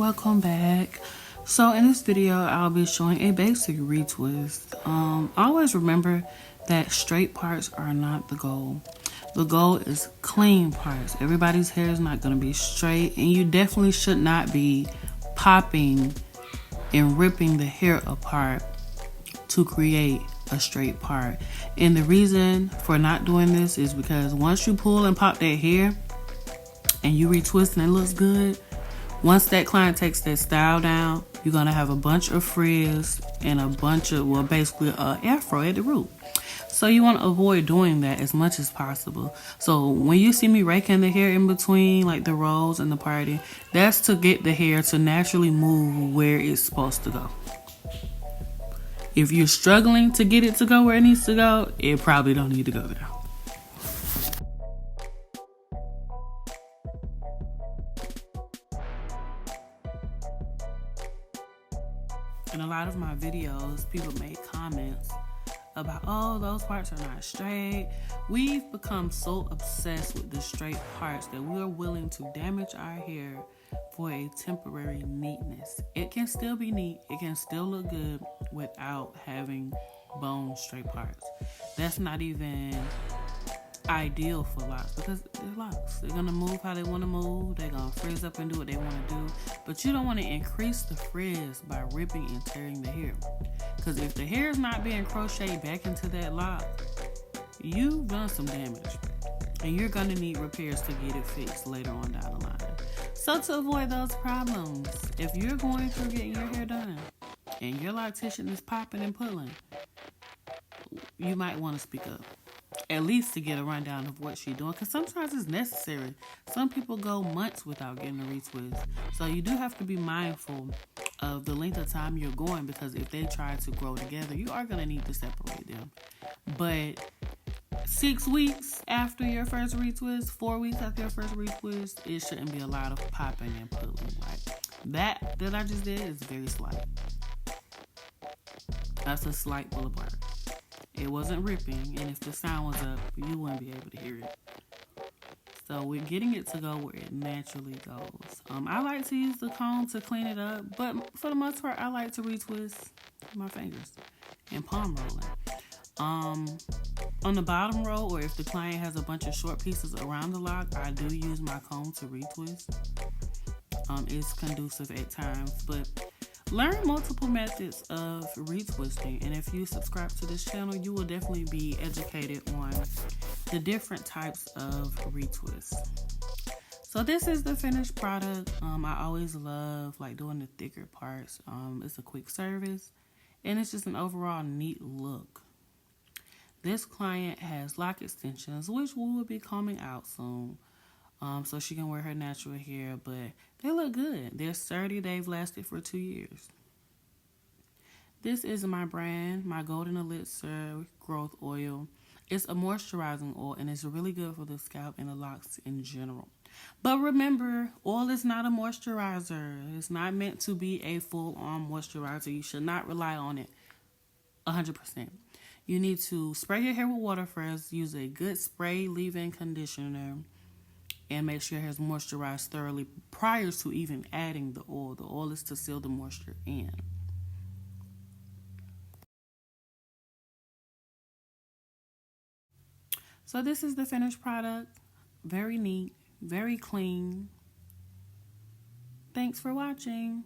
welcome back. So in this video, I'll be showing a basic retwist. Always remember that straight parts are not the goal. The goal is clean parts. Everybody's hair is not going to be straight, and you definitely should not be popping and ripping the hair apart to create a straight part. And the reason for not doing this is because once you pull and pop that hair and you retwist and it looks good, once that client takes that style down, you're going to have a bunch of frizz and a bunch of, well, basically afro at the root. So you want to avoid doing that as much as possible. So when you see me raking the hair in between like the rolls and the parting, that's to get the hair to naturally move where it's supposed to go. If you're struggling to get it to go where it needs to go, it probably don't need to go there. In a lot of my videos, people make comments about, oh, those parts are not straight. We've become so obsessed with the straight parts that we are willing to damage our hair for a temporary neatness. It can still be neat. It can still look good without having bone straight parts. That's not even ideal for locks because they're locks. They're gonna move how they want to move. They're gonna frizz up and do what they want to do. But you don't want to increase the frizz by ripping and tearing the hair. Because if the hair is not being crocheted back into that lock, you've done some damage. And you're gonna need repairs to get it fixed later on down the line. So to avoid those problems, if you're going through getting your hair done and your loctician is popping and pulling, you might want to speak up. At least to get a rundown of what she's doing, because sometimes it's necessary. Some people go months without getting a retwist. So you do have to be mindful of the length of time you're going, because if they try to grow together, you are going to need to separate them. But 6 weeks after your first retwist, 4 weeks after your first retwist, it shouldn't be a lot of popping and pulling. Like that I just did is very slight. That's a slight pull apart. It wasn't ripping, and if the sound was up, you wouldn't be able to hear it. So we're getting it to go where it naturally goes. I like to use the comb to clean it up, but for the most part, I like to retwist my fingers and palm rolling. On the bottom row, or if the client has a bunch of short pieces around the lock, I do use my comb to retwist. It's conducive at times, but learn multiple methods of retwisting, and if you subscribe to this channel, you will definitely be educated on the different types of retwists. So this is the finished product. I always love like doing the thicker parts. It's a quick service, and it's just an overall neat look. This client has lock extensions, which we will be combing out soon. So she can wear her natural hair, but they look good. They're sturdy. They've lasted for 2 years. This is my brand, my Golden Elixir Growth Oil. It's a moisturizing oil, and it's really good for the scalp and the locks in general. But remember, oil is not a moisturizer. It's not meant to be a full-on moisturizer. You should not rely on it 100%. You need to spray your hair with water first. Use a good spray leave-in conditioner, and make sure your hair is moisturized thoroughly prior to even adding the oil. The oil is to seal the moisture in. So this is the finished product. Very neat, very clean. Thanks for watching.